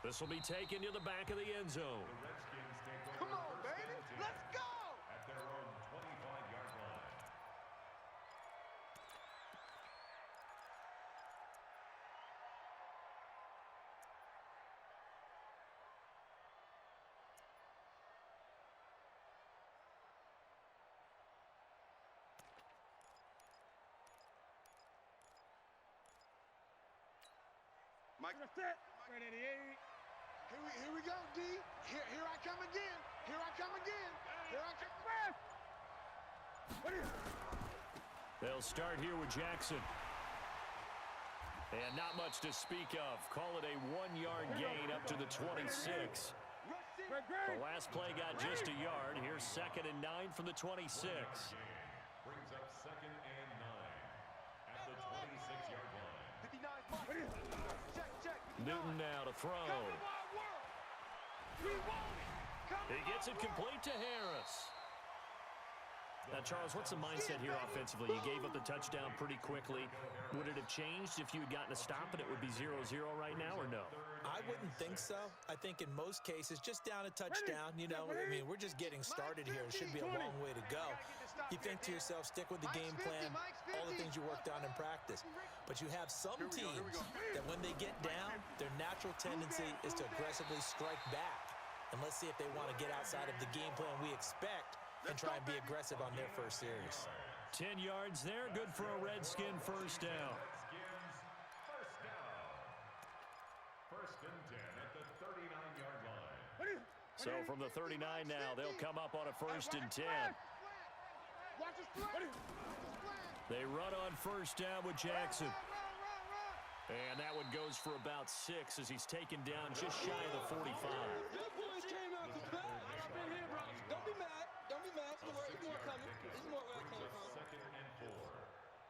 This will be taken to the back of the end zone. Come on, baby. Let's go. At their own 25-yard line. Mike, set. Right at the 8. Here we go, D. Here I come again. Here I come again. Here I come. They'll start here with Jackson. And not much to speak of. Call it a 1-yard gain up to the 26. The last play got just a yard. Here's 2nd and 9 from the 26. Brings up 2nd and 9 at the 26-yard line. 59. Check. Newton now to throw. He gets it complete to Harris. Now, Charles, what's the mindset here offensively? You gave up the touchdown pretty quickly. Would it have changed if you had gotten a stop and it would be 0-0 right now, or no? I wouldn't think so. I think in most cases, just down a touchdown, you know, I mean, we're just getting started here. It should be a long way to go. You think to yourself, stick with the game plan, all the things you worked on in practice. But you have some teams that when they get down, their natural tendency is to aggressively strike back. And let's see if they want to get outside of the game plan we expect and try and be aggressive on their first series. 10 yards there, good for a Redskin first down. First and 10 at the 39-yard line. So from the 39 now, they'll come up on a 1st and 10. They run on first down with Jackson. And that one goes for about 6 as he's taken down just shy of the 45. Second and 4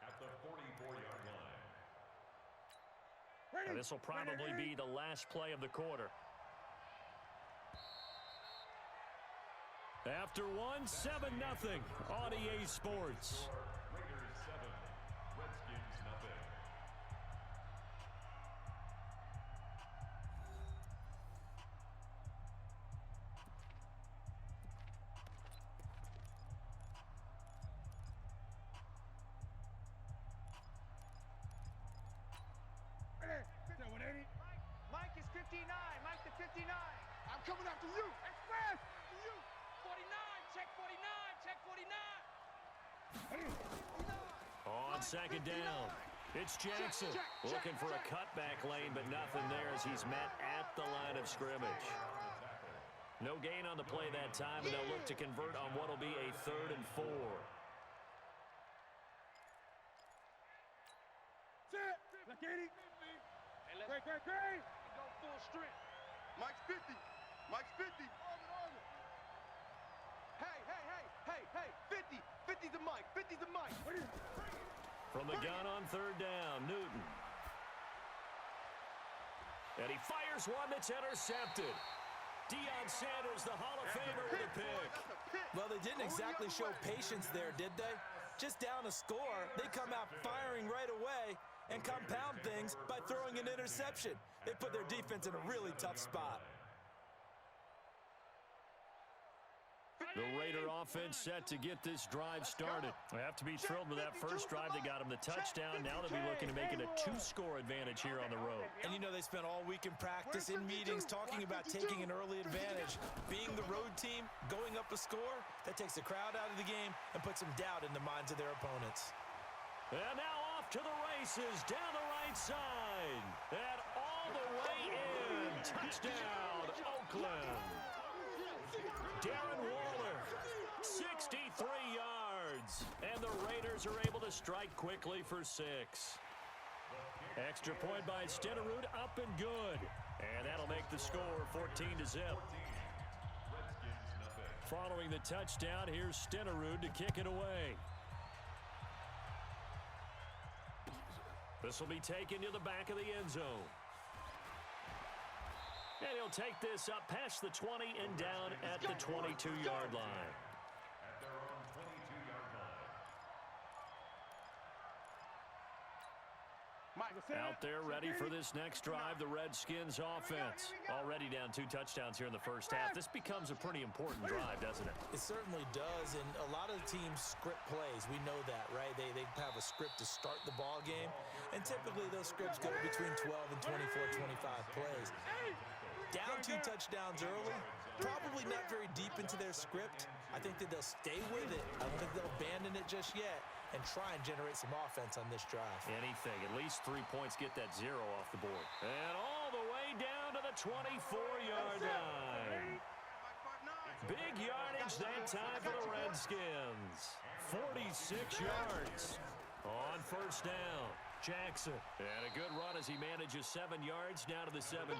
at the 44-yard line. And this will probably be the last play of the quarter. After 1, 7-0 on EA Sports. Raiders 7, Redskins nothing. Mike is 59. Mike the 59. I'm coming after you. Express. You. 49. Check 49. Check 49. On 2nd down, it's Jackson looking for a cutback lane, but nothing there as he's met at the line of scrimmage. No gain on the play that time, and they'll look to convert on what will be a 3rd and 4. Look at it. Great. Go full strength. Mike's 50. Mike's 50. Hey. 50. 50's the Mike. 50's the Mike. From the gun on 3rd down, Newton. And he fires one that's intercepted. Deion Sanders, the Hall of Famer, with a pick. Well, they didn't exactly show patience there, did they? Just down a score, they come out firing right away and compound things by throwing an interception. They put their defense in a really tough spot. The Raider offense set to get this drive started. They have to be thrilled with that first drive. They got him the touchdown. Now they'll be looking to make it a 2-score advantage here on the road. And you know they spent all week in practice, in meetings, talking about taking an early advantage. Being the road team, going up a score, that takes the crowd out of the game and puts some doubt in the minds of their opponents. And now off to the races down the right side. And all the way in. Touchdown, Oakland. Darren Waller, 63 yards. And the Raiders are able to strike quickly for 6. Extra point by Stenerud, up and good. And that'll make the score 14-0. Following the touchdown, here's Stenerud to kick it away. This will be taken to the back of the end zone. And he'll take this up past the 20 and down at the 22-yard line. At their own 22-yard line. Mike, Out there ready for this next drive, the Redskins offense. Already down 2 touchdowns here in the first half. This becomes a pretty important drive, doesn't it? It certainly does, and a lot of the teams script plays. We know that, right? They have a script to start the ball game, and typically those scripts go between 12 and 24, 25 plays. Down 2 touchdowns early, probably not very deep into their script. I think that they'll stay with it. I don't think they'll abandon it just yet and try and generate some offense on this drive. Anything. At least 3 points, get that 0 off the board. And all the way down to the 24-yard line. Big yardage that time for the Redskins. 46 yards on first down. Jackson. And a good run as he manages 7 yards down to the 17.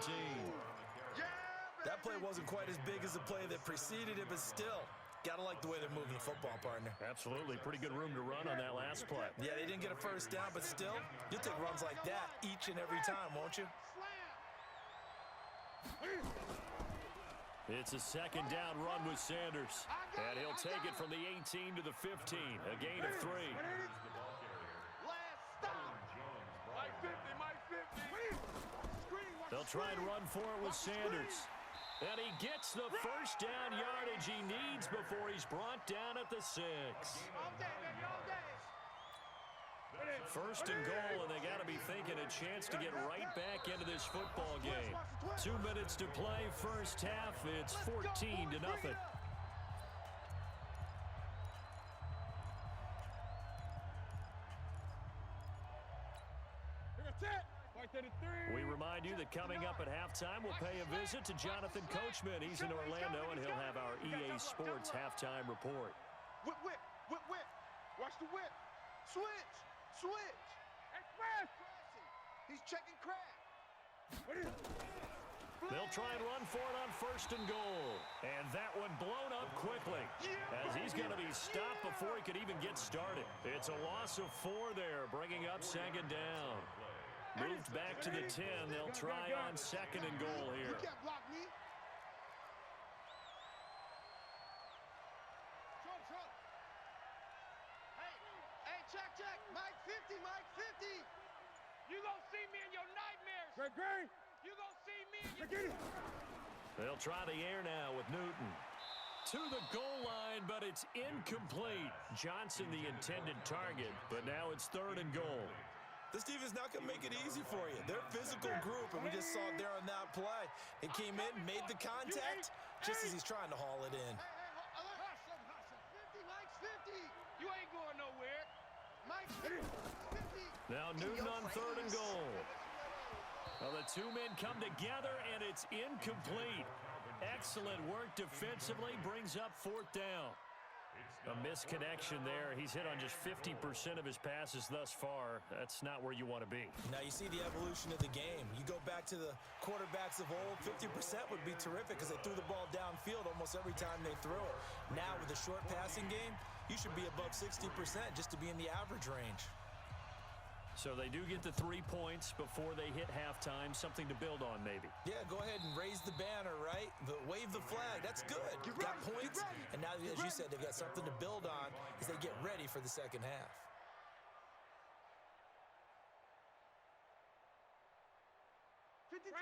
That play wasn't quite as big as the play that preceded it, but still, gotta like the way they're moving the football, partner. Absolutely. Pretty good room to run on that last play. Yeah, they didn't get a first down, but still, you'll take runs like that each and every time, won't you? It's a second down run with Sanders. And he'll take it from the 18 to the 15. A gain of 3. They'll try and run for it with Sanders. And he gets the first down yardage he needs before he's brought down at the 6. First and goal, and they got to be thinking a chance to get right back into this football game. 2 minutes to play, first half. It's 14-0. We remind you that coming up at halftime, we'll pay a visit to Jonathan Coachman. He's in Orlando, and he'll have our EA Sports halftime report. Whip, whip, whip, whip. Watch the whip. Switch, switch. Express. He's checking crack. They'll try and run for it on first and goal. And that one blown up quickly as he's going to be stopped before he could even get started. It's a loss of 4 there, bringing up second down. Moved back to the 10. They'll try on second and goal here. You can't block me. Hey, check. Mike 50, Mike 50. You gonna see me in your nightmares. Great. You gonna see me in your... They'll try the air now with Newton. To the goal line, but it's incomplete. Johnson the intended target, but now it's third and goal. This defense not going to make it easy for you. They're a physical group, and we just saw it there on that play. It came in, made the contact, just as he's trying to haul it in. 50, Mike's 50. You ain't going nowhere. Mike's 50. Now Newton on third and goal. Well, the 2 men come together, and it's incomplete. Excellent work defensively, brings up fourth down. A misconnection there. He's hit on just 50% of his passes thus far. That's not where you want to be. Now you see the evolution of the game. You go back to the quarterbacks of old, 50% would be terrific because they threw the ball downfield almost every time they threw it. Now with the short passing game, you should be above 60% just to be in the average range. So they do get the 3 points before they hit halftime. Something to build on, maybe. Yeah, go ahead and raise the banner, right? Wave the flag. That's good. You've got points, and now, as you said, they've got something to build on as they get ready for the second half.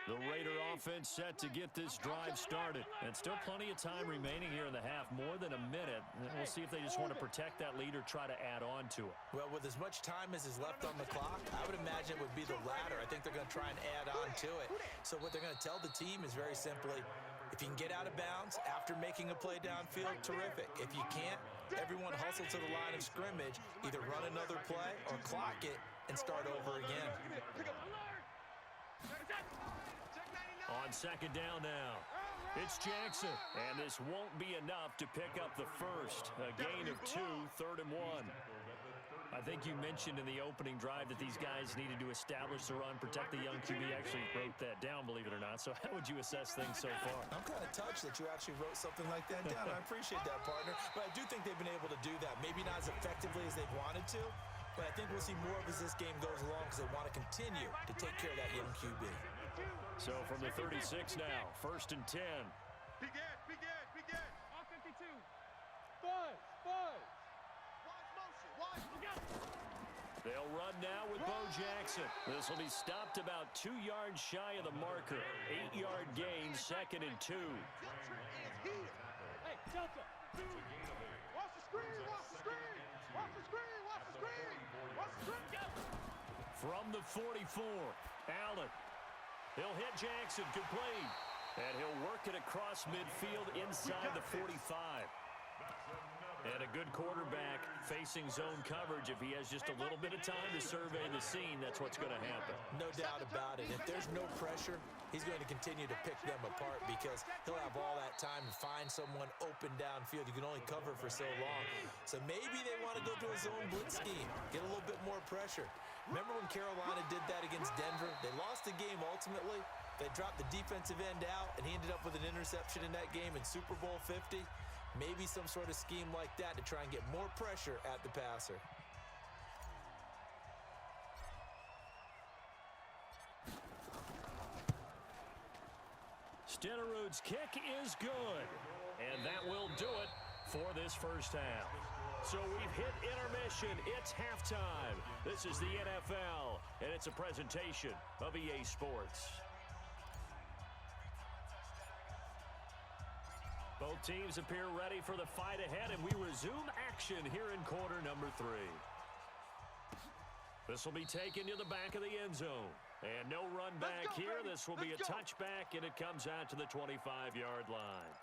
The Raider offense set to get this drive started. And still plenty of time remaining here in the half, more than a minute. And we'll see if they just want to protect that lead or try to add on to it. Well, with as much time as is left on the clock, I would imagine it would be the latter. I think they're going to try and add on to it. So what they're going to tell the team is very simply, if you can get out of bounds after making a play downfield, terrific. If you can't, everyone hustle to the line of scrimmage, either run another play or clock it and start over again. On second down now, it's Jackson, and this won't be enough to pick up the first. A gain of 2, third and 1. I think you mentioned in the opening drive that these guys needed to establish the run, protect the young QB. Actually wrote that down, believe it or not. So how would you assess things so far? I'm kind of touched that you actually wrote something like that down. I appreciate that, partner. But I do think they've been able to do that. Maybe not as effectively as they've wanted to, but I think we'll see more of as this game goes along because they want to continue to take care of that young QB. So from the 36 now, first and 10. Be good. On 52. Buzz. Watch motion. They'll They'll run now with Bo Jackson. This will be stopped about 2 yards shy of the marker. 8-yard gain, 2nd and 2. Hey, Delta. Watch the screen, watch the screen. Watch the screen, watch the screen. Watch the screen. From the 44, Allen. He'll hit Jackson, complete. And he'll work it across midfield inside the 45. And a good quarterback facing zone coverage. If he has just a little bit of time to survey the scene, that's what's going to happen. No doubt about it. If there's no pressure, he's going to continue to pick them apart because he'll have all that time to find someone open downfield. You can only cover for so long. So maybe they want to go to a zone blitz scheme, get a little bit more pressure. Remember when Carolina did that against Denver? They lost the game ultimately. They dropped the defensive end out, and he ended up with an interception in that game in Super Bowl 50. Maybe some sort of scheme like that to try and get more pressure at the passer. Stenerud's kick is good. And that will do it for this first half. So we've hit intermission. It's halftime. This is the NFL, and it's a presentation of EA Sports. Both teams appear ready for the fight ahead, and we resume action here in quarter number 3. This will be taken to the back of the end zone. And no run back here. This will be a touchback, and it comes out to the 25-yard line.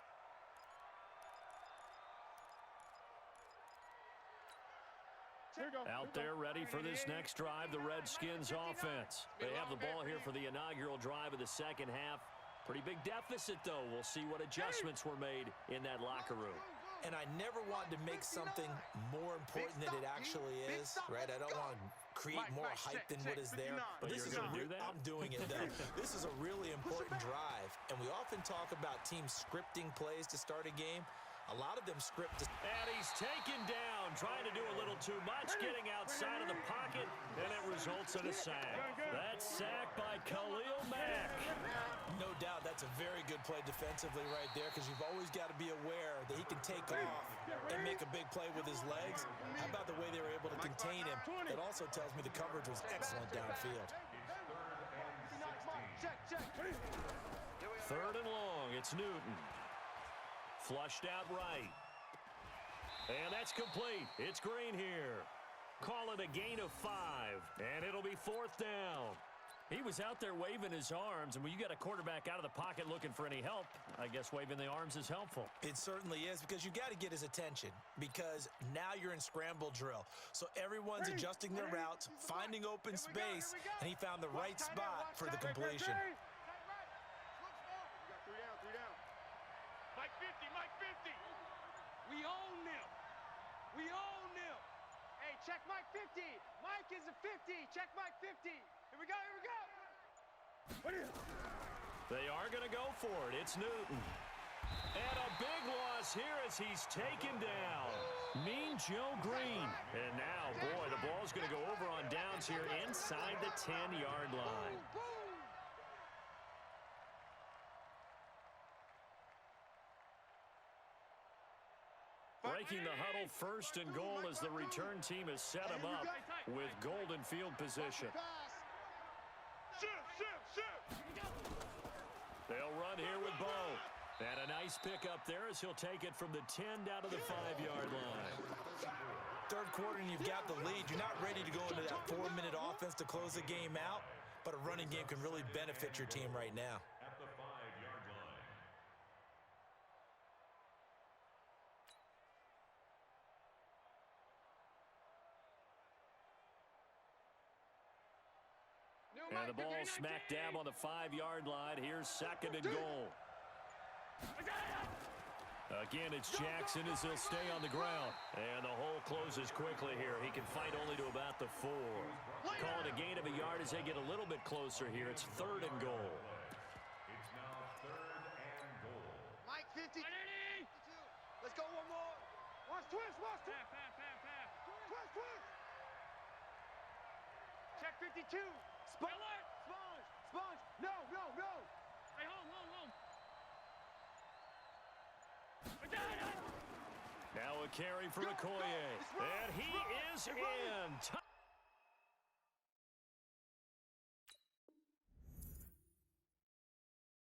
Out there ready for this next drive, the Redskins offense. They have the ball here for the inaugural drive of the second half. Pretty big deficit, though. We'll see what adjustments were made in that locker room. And I never want to make something more important than it actually is, right? I don't want to create more hype than what is there. But this is I'm doing it, though. This is a really important drive, and we often talk about teams scripting plays to start a game. A lot of them script. And he's taken down, trying to do a little too much, getting outside of the pocket, and it results in a sack. That's sacked by Khalil Mack. No doubt that's a very good play defensively right there, because you've always got to be aware that he can take off and make a big play with his legs. How about the way they were able to contain him? That also tells me the coverage was excellent downfield. Third and long, it's Newton. Flushed out right. And that's complete. It's Green here. Call it a gain of 5. And it'll be 4th down. He was out there waving his arms, and when you got a quarterback out of the pocket looking for any help, I guess waving the arms is helpful. It certainly is, because you got to get his attention, because now you're in scramble drill. So everyone's adjusting their routes, finding open space, and he found the right spot for the completion. Mike 50, Mike 50. We own them. We own them. Hey, check Mike 50. Mike is a 50. Check Mike 50. Here we go, here we go. They are going to go for it. It's Newton. And a big loss here as he's taken down. Mean Joe Green. And now, boy, the ball's going to go over on downs here inside the 10-yard line. Breaking the huddle, 1st and goal as the return team has set him up with golden field position. They'll run here with Bo. And a nice pickup there as he'll take it from the 10 down to the 5-yard line. Third quarter and you've got the lead. You're not ready to go into that 4-minute offense to close the game out, but a running game can really benefit your team right now. At the 5-yard line. And the ball smack dab on the 5-yard line. Here's 2nd and goal. Again, it's Jackson as he'll stay on the ground. And the hole closes quickly here. He can fight only to about the 4. Call it a gain of a yard as they get a little bit closer here. It's 3rd and goal. It's now 3rd and goal. Mike 50. Let's go one more. Watch twist, watch twist. Twist, twist. Check 52. Sponge. Sponge. No. Hey, hold. Now a carry for Okoye. And he is in.